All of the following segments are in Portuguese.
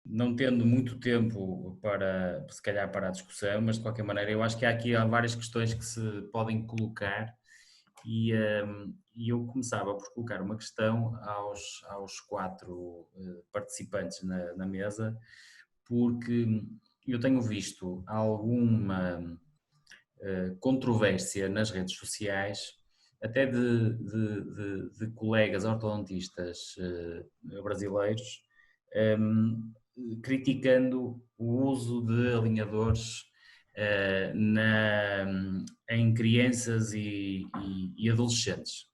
não tendo muito tempo para, se calhar, para a discussão, mas de qualquer maneira eu acho que há várias questões que se podem colocar e eu começava por colocar uma questão aos quatro participantes na mesa, porque eu tenho visto alguma controvérsia nas redes sociais, até de colegas ortodontistas brasileiros, criticando o uso de alinhadores em crianças e adolescentes,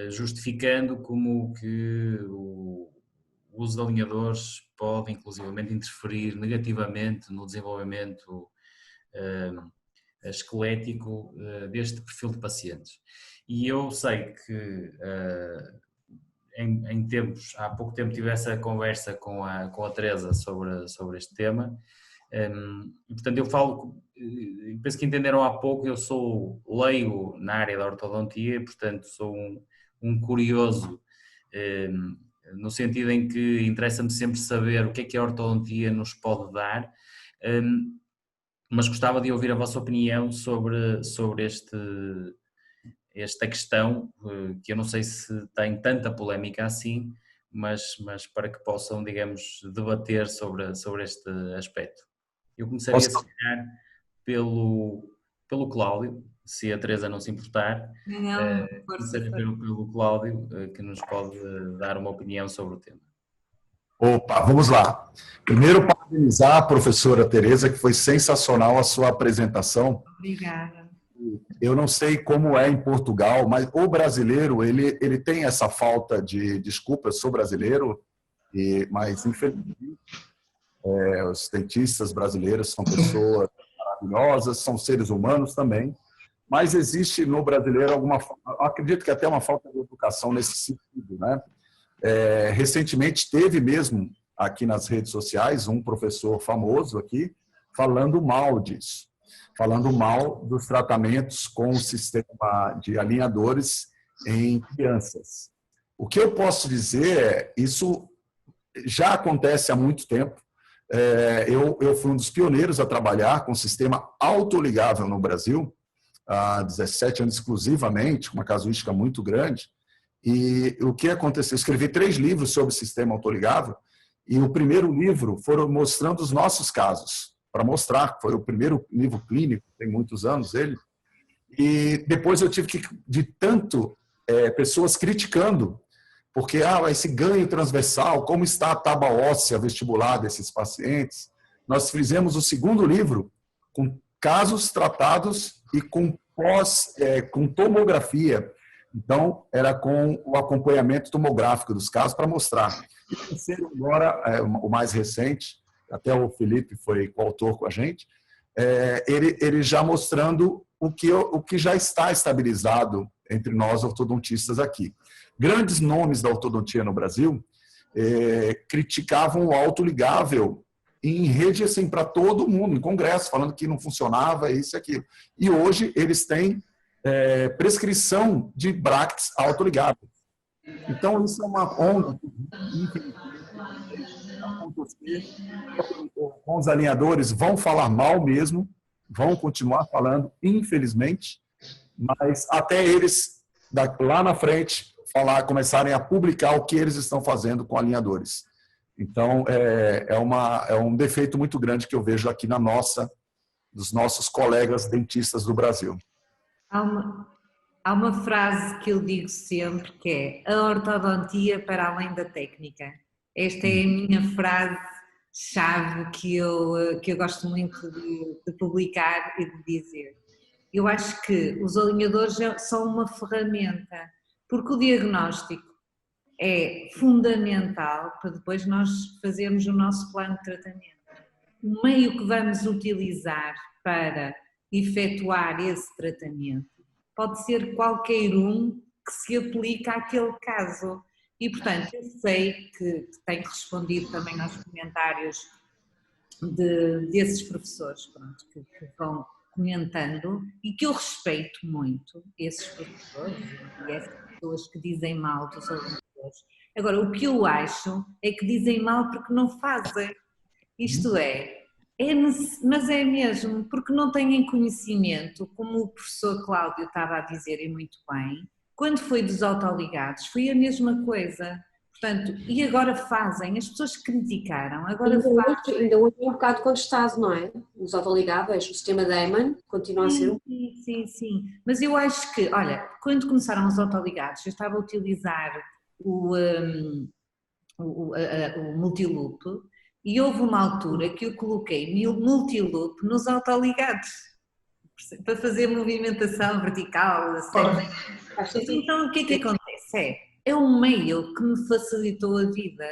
justificando como que o uso de alinhadores pode inclusivamente interferir negativamente no desenvolvimento esquelético deste perfil de pacientes. E eu sei que há pouco tempo tive essa conversa com a Teresa sobre este tema, e portanto eu falo, penso que entenderam há pouco, eu sou leigo na área da ortodontia, e, portanto sou um curioso, no sentido em que interessa-me sempre saber o que é a ortodontia nos pode dar, mas gostava de ouvir a vossa opinião sobre esta questão, que eu não sei se tem tanta polémica assim, mas para que possam, digamos, debater sobre este aspecto. Eu começaria, se calhar, pelo Cláudio, se a Teresa não se importar, Não, força, começaria força. pelo Cláudio, que nos pode dar uma opinião sobre o tema. Opa, vamos lá. Primeiro, parabenizar a professora Tereza, que foi sensacional a sua apresentação. Obrigada. Eu não sei como é em Portugal, mas o brasileiro, ele tem essa falta de desculpa, eu sou brasileiro, mas infelizmente os dentistas brasileiros são pessoas maravilhosas, são seres humanos também, mas existe no brasileiro acredito que até uma falta de educação nesse sentido, né? Recentemente teve mesmo aqui nas redes sociais um professor famoso aqui falando mal disso, falando mal dos tratamentos com o sistema de alinhadores em crianças. O que eu posso dizer é, isso já acontece há muito tempo. Eu fui um dos pioneiros a trabalhar com sistema autoligável no Brasil, há 17 anos exclusivamente, com uma casuística muito grande. E o que aconteceu? Eu escrevi 3 livros sobre o sistema autoligável, e o primeiro livro foram mostrando os nossos casos, para mostrar, foi o primeiro livro clínico, tem muitos anos ele, e depois eu tive que, de tanto pessoas criticando, porque esse ganho transversal, como está a tábua óssea vestibular desses pacientes, nós fizemos o segundo livro com casos tratados e com com tomografia. Então, era com o acompanhamento tomográfico dos casos para mostrar. E o terceiro, agora, o mais recente, até o Felipe foi coautor com a gente, ele já mostrando o que já está estabilizado entre nós ortodontistas aqui. Grandes nomes da ortodontia no Brasil criticavam o autoligável em rede assim, para todo mundo, em congresso, falando que não funcionava, isso e aquilo. E hoje eles têm prescrição de brackets autoligáveis. Então, isso é uma onda que acontecer. Com os alinhadores vão falar mal mesmo, vão continuar falando, infelizmente, mas até eles, lá na frente, começarem a publicar o que eles estão fazendo com alinhadores. Então, é um defeito muito grande que eu vejo aqui dos nossos colegas dentistas do Brasil. Há uma frase que eu digo sempre que é a ortodontia para além da técnica. Esta é a minha frase-chave que eu gosto muito de publicar e de dizer. Eu acho que os alinhadores são uma ferramenta, porque o diagnóstico é fundamental para depois nós fazermos o nosso plano de tratamento. O meio que vamos utilizar para efetuar esse tratamento pode ser qualquer um que se aplique àquele caso. E, portanto, eu sei que tenho respondido também aos comentários desses professores, pronto, que vão comentando e que eu respeito muito esses professores e essas pessoas que dizem mal dos alunos. Agora, o que eu acho é que dizem mal porque não fazem. Isto mas é mesmo, porque não têm conhecimento, como o professor Cláudio estava a dizer e muito bem, quando foi dos autoligados foi a mesma coisa. Portanto, e agora fazem, as pessoas criticaram, agora fazem. Ainda hoje é um bocado contestado, não é? Os autoligáveis, o sistema Damon continua a ser Sim. Mas eu acho que, olha, quando começaram os autoligados, eu estava a utilizar o multiloop e houve uma altura que eu coloquei multiloop nos autoligados para fazer movimentação vertical. Então o que é que acontece? É um meio que me facilitou a vida.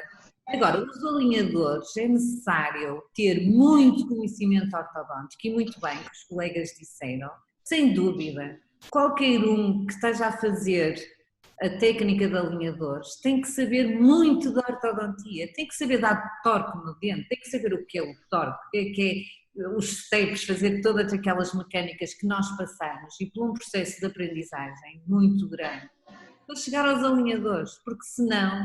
Agora, os alinhadores é necessário ter muito conhecimento ortodôntico e muito bem, que os colegas disseram, sem dúvida. Qualquer um que esteja a fazer a técnica de alinhadores tem que saber muito da ortodontia, tem que saber dar torque no dente, tem que saber o que é o torque, o que é os steps, fazer todas aquelas mecânicas que nós passamos e por um processo de aprendizagem muito grande para chegar aos alinhadores, porque senão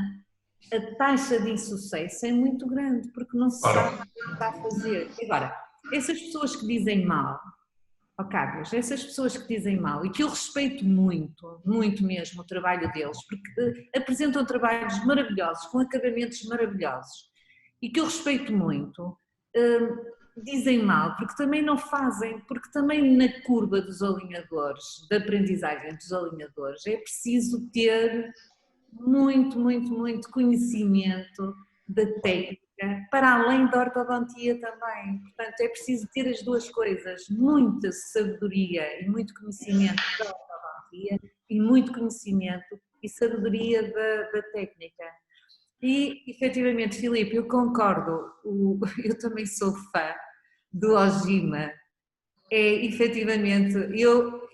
a taxa de insucesso é muito grande, porque não se sabe o que está a fazer. Agora, essas pessoas que dizem mal, Carlos, essas pessoas que dizem mal, e que eu respeito muito, muito mesmo o trabalho deles, porque apresentam trabalhos maravilhosos, com acabamentos maravilhosos, e que eu respeito muito, dizem mal, porque também não fazem, porque também na curva dos alinhadores, da aprendizagem dos alinhadores, é preciso ter muito conhecimento da técnica, para além da ortodontia também. Portanto, é preciso ter as duas coisas, muita sabedoria e muito conhecimento da ortodontia e muito conhecimento e sabedoria da técnica. E, efetivamente, Filipe, eu concordo, eu também sou fã do Ojima. É, efetivamente, eu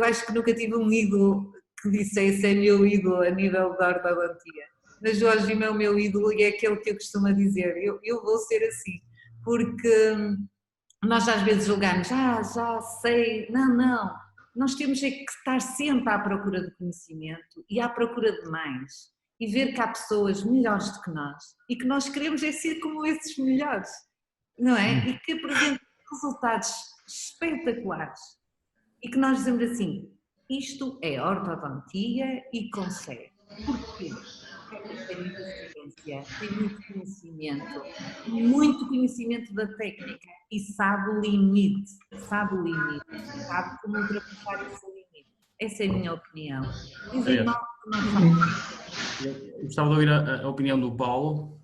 acho que nunca tive um ídolo que dissesse é meu ídolo a nível da ortodontia. Mas o Ojima é o meu ídolo e é aquele que eu costumo dizer, eu vou ser assim, porque nós às vezes julgamos, já sei, não, nós temos é que estar sempre à procura de conhecimento e à procura de mais, e ver que há pessoas melhores do que nós, e que nós queremos é ser como esses melhores, não é? E que apresentam resultados espetaculares, e que nós dizemos assim, isto é ortodontia e consegue. Porquê? Tem muita experiência, tem muito conhecimento da técnica e sabe o limite, sabe como ultrapassar esse limite. Essa é a minha opinião. Dizem mal que não sabem. Gostava de ouvir a opinião do Paulo.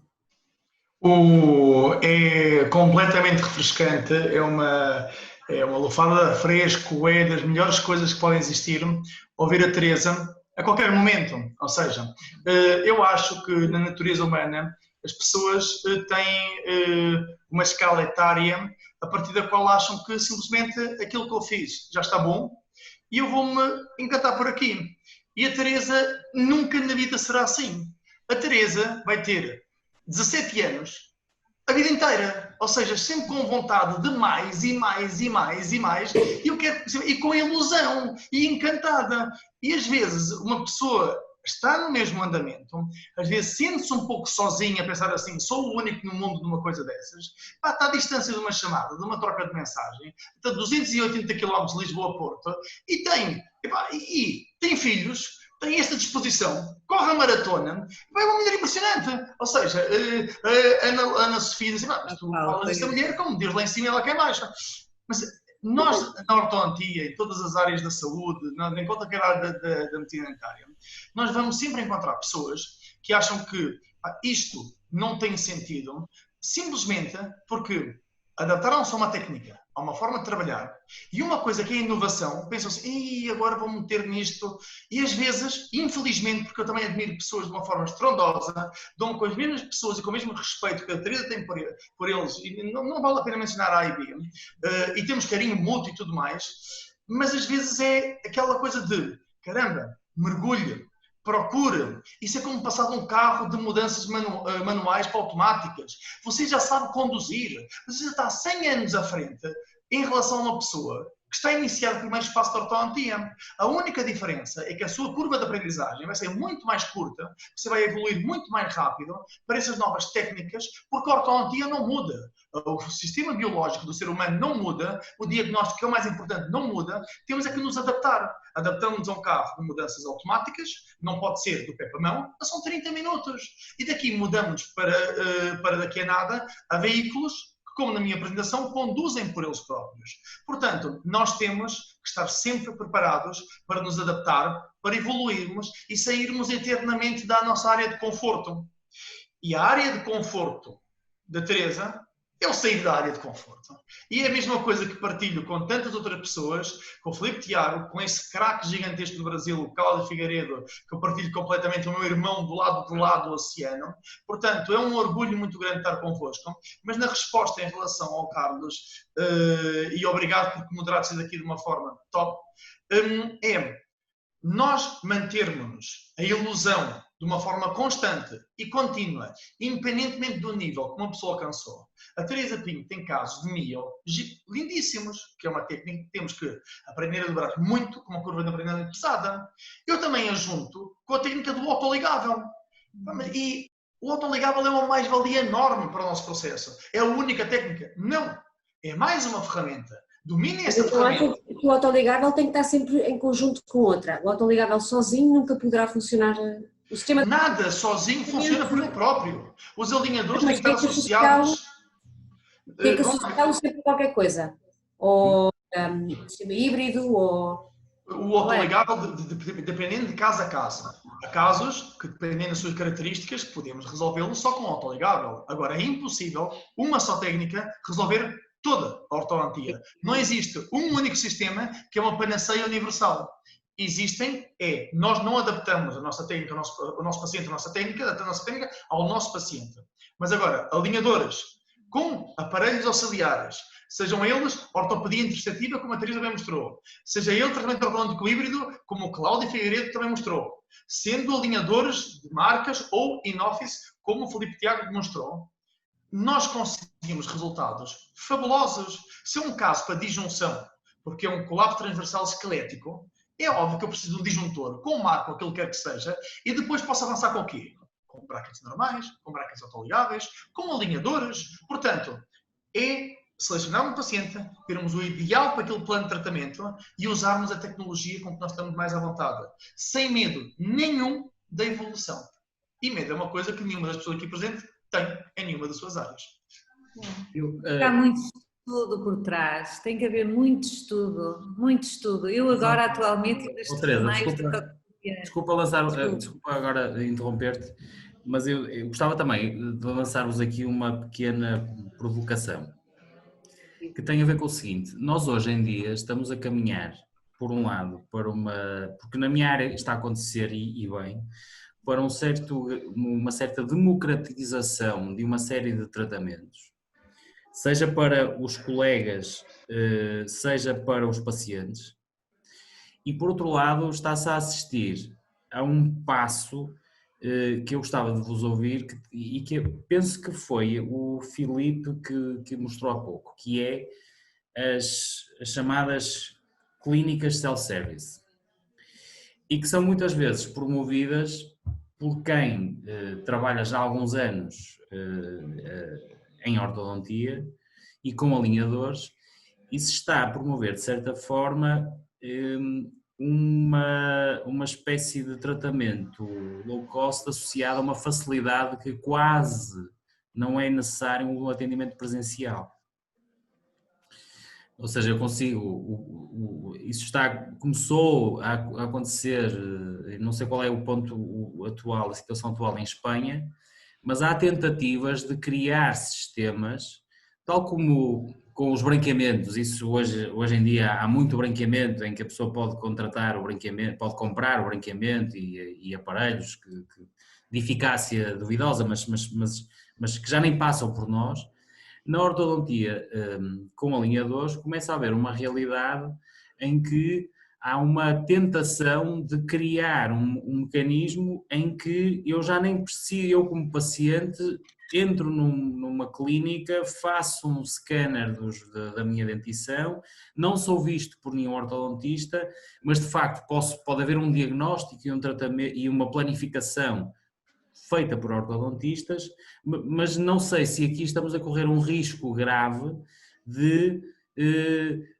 É completamente refrescante, é uma lufada de fresco, é das melhores coisas que podem existir. Ouvir a Teresa a qualquer momento, ou seja, eu acho que na natureza humana as pessoas têm uma escala etária a partir da qual acham que simplesmente aquilo que eu fiz já está bom e eu vou-me encantar por aqui. E a Teresa nunca na vida será assim. A Teresa vai ter 17 anos a vida inteira, ou seja, sempre com vontade de mais e mais e mais e mais, e com ilusão e encantada. E às vezes uma pessoa está no mesmo andamento, às vezes sente-se um pouco sozinha a pensar assim, sou o único no mundo de uma coisa dessas, está à distância de uma chamada, de uma troca de mensagem, está a 280 km de Lisboa-Porto, e tem filhos, tem esta disposição, corre a maratona, é uma mulher impressionante. Ou seja, a Ana Sofia diz assim, mas tu falas desta mulher como Deus lá em cima e ela cá em baixo. Mas nós, na ortodontia, em todas as áreas da saúde, em qualquer área da medicina dentária, nós vamos sempre encontrar pessoas que acham que isto não tem sentido, simplesmente porque adaptaram-se a uma técnica, a uma forma de trabalhar, e uma coisa que é inovação, pensam assim, agora vou meter nisto, e às vezes, infelizmente, porque eu também admiro pessoas de uma forma estrondosa, dão com as mesmas pessoas e com o mesmo respeito que a Teresa tem por eles, e não vale a pena mencionar A e B, e temos carinho mútuo e tudo mais, mas às vezes é aquela coisa de, caramba, mergulhe, procure. Isso é como passar de um carro de mudanças manuais para automáticas. Você já sabe conduzir. Você já está 100 anos à frente em relação a uma pessoa que está a iniciar o primeiro espaço de ortodontia. A única diferença é que a sua curva de aprendizagem vai ser muito mais curta, você vai evoluir muito mais rápido para essas novas técnicas, porque a ortodontia não muda. O sistema biológico do ser humano não muda, o diagnóstico, que é o mais importante, não muda, temos é que nos adaptar. Adaptamos a um carro com mudanças automáticas, não pode ser do pé para a mão, mas são 30 minutos. E daqui mudamos para daqui a nada a veículos que, como na minha apresentação, conduzem por eles próprios. Portanto, nós temos que estar sempre preparados para nos adaptar, para evoluirmos e sairmos eternamente da nossa área de conforto. E a área de conforto da Teresa é o sair da área de conforto. E é a mesma coisa que partilho com tantas outras pessoas, com o Filipe Tiago, com esse craque gigantesco do Brasil, o Cláudio Figueiredo, que eu partilho completamente, o meu irmão do lado do oceano. Portanto, é um orgulho muito grande estar convosco. Mas na resposta em relação ao Carlos, e obrigado por moderar-se daqui de uma forma top, é nós mantermos a ilusão de uma forma constante e contínua, independentemente do nível que uma pessoa alcançou. A Teresa Pinto tem casos de MIO lindíssimos, que é uma técnica que temos que aprender a dobrar muito, com uma curva de aprendizagem pesada. Eu também a junto com a técnica do autoligável. E o autoligável é uma mais-valia enorme para o nosso processo. É a única técnica? Não. É mais uma ferramenta. Domine essa ferramenta. O autoligável tem que estar sempre em conjunto com outra. O autoligável sozinho nunca poderá funcionar. O sistema... Nada sozinho funciona por ele próprio. Os alinhadores têm que estar associados. Tem que associá-lo sempre a qualquer coisa. Ou sistema híbrido, ou... O autoligável, dependendo de caso a caso. Há casos que, dependendo das suas características, podemos resolvê-lo só com o autoligável. Agora, é impossível uma só técnica resolver toda a ortodontia. Não existe um único sistema que é uma panaceia universal. Existem, nós não adaptamos a nossa técnica, o nosso paciente, a nossa técnica, adaptamos a nossa técnica ao nosso paciente. Mas agora, alinhadores com aparelhos auxiliares, sejam eles ortopedia intersetiva, como a Teresa bem mostrou, seja ele tratamento ortodôntico híbrido, como o Cláudio Figueiredo também mostrou, sendo alinhadores de marcas ou in-office, como o Filipe Tiago demonstrou, nós conseguimos resultados fabulosos. Se é um caso para disjunção, porque é um colapso transversal esquelético, é óbvio que eu preciso de um disjuntor com marco, aquilo que quer que seja, e depois posso avançar com o quê? Com brackets normais, com brackets autoligáveis, com alinhadores. Portanto, é selecionar um paciente, termos o ideal para aquele plano de tratamento e usarmos a tecnologia com que nós estamos mais à vontade, sem medo nenhum da evolução. E medo é uma coisa que nenhuma das pessoas aqui presentes tem em nenhuma das suas áreas. Há muito estudo por trás, tem que haver muito estudo, muito estudo. Eu agora, atualmente, Teresa, desculpa agora interromper-te, mas eu gostava também de lançar-vos aqui uma pequena provocação, que tem a ver com o seguinte: nós hoje em dia estamos a caminhar, por um lado, para porque na minha área está a acontecer e bem, para uma certa democratização de uma série de tratamentos, seja para os colegas, seja para os pacientes, e por outro lado está-se a assistir a um passo que eu gostava de vos ouvir e que eu penso que foi o Filipe que mostrou há pouco, que é as chamadas clínicas self-service, e que são muitas vezes promovidas por quem trabalha já há alguns anos em ortodontia e com alinhadores, e se está a promover de certa forma uma espécie de tratamento low cost associado a uma facilidade que quase não é necessário um atendimento presencial. Ou seja, eu consigo, isso começou a acontecer, não sei qual é o ponto atual, a situação atual em Espanha, mas há tentativas de criar sistemas, tal como com os branqueamentos. Isso hoje em dia há muito branqueamento em que a pessoa pode contratar o branqueamento, pode comprar o branqueamento e aparelhos de eficácia duvidosa, mas que já nem passam por nós. Na ortodontia, com alinhadores, começa a haver uma realidade em que há uma tentação de criar um mecanismo em que eu já nem preciso, eu como paciente, entro numa clínica, faço um scanner da minha dentição, não sou visto por nenhum ortodontista, mas de facto pode haver um diagnóstico e um tratamento e uma planificação feita por ortodontistas, mas não sei se aqui estamos a correr um risco grave de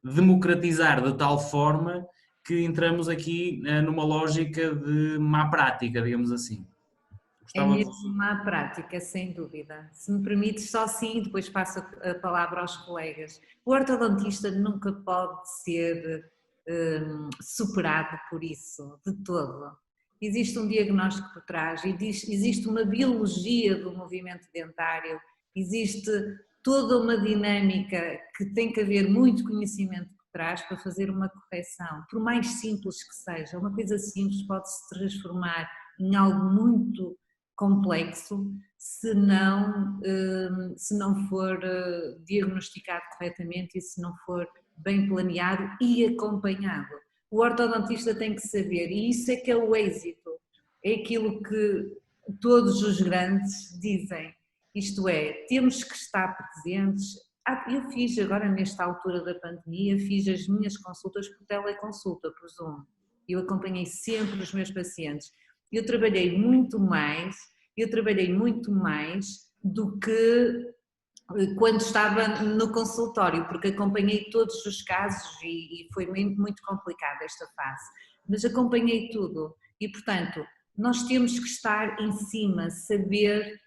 democratizar de tal forma que entramos aqui numa lógica de má prática, digamos assim. É mesmo má prática, sem dúvida. Se me permites, só sim, depois passo a palavra aos colegas. O ortodontista nunca pode ser superado por isso, de todo. Existe um diagnóstico por trás, existe uma biologia do movimento dentário, existe toda uma dinâmica que tem que haver muito conhecimento por trás para fazer uma correção, por mais simples que seja. Uma coisa simples pode se transformar em algo muito complexo se não for diagnosticado corretamente e se não for bem planeado e acompanhado. O ortodontista tem que saber, e isso é que é o êxito, é aquilo que todos os grandes dizem, isto é, temos que estar presentes. Eu fiz agora nesta altura da pandemia, fiz as minhas consultas por teleconsulta, por Zoom, eu acompanhei sempre os meus pacientes. Eu trabalhei muito mais do que quando estava no consultório, porque acompanhei todos os casos e foi muito complicada esta fase, mas acompanhei tudo e, portanto, nós temos que estar em cima, saber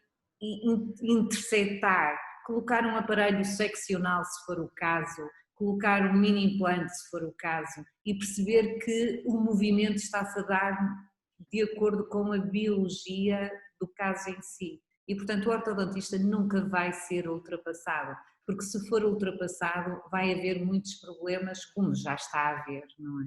interceptar, colocar um aparelho seccional se for o caso, colocar um mini implante se for o caso e perceber que o movimento está-se a dar de acordo com a biologia do caso em si. E, portanto, o ortodontista nunca vai ser ultrapassado, porque se for ultrapassado vai haver muitos problemas, como já está a haver, não é?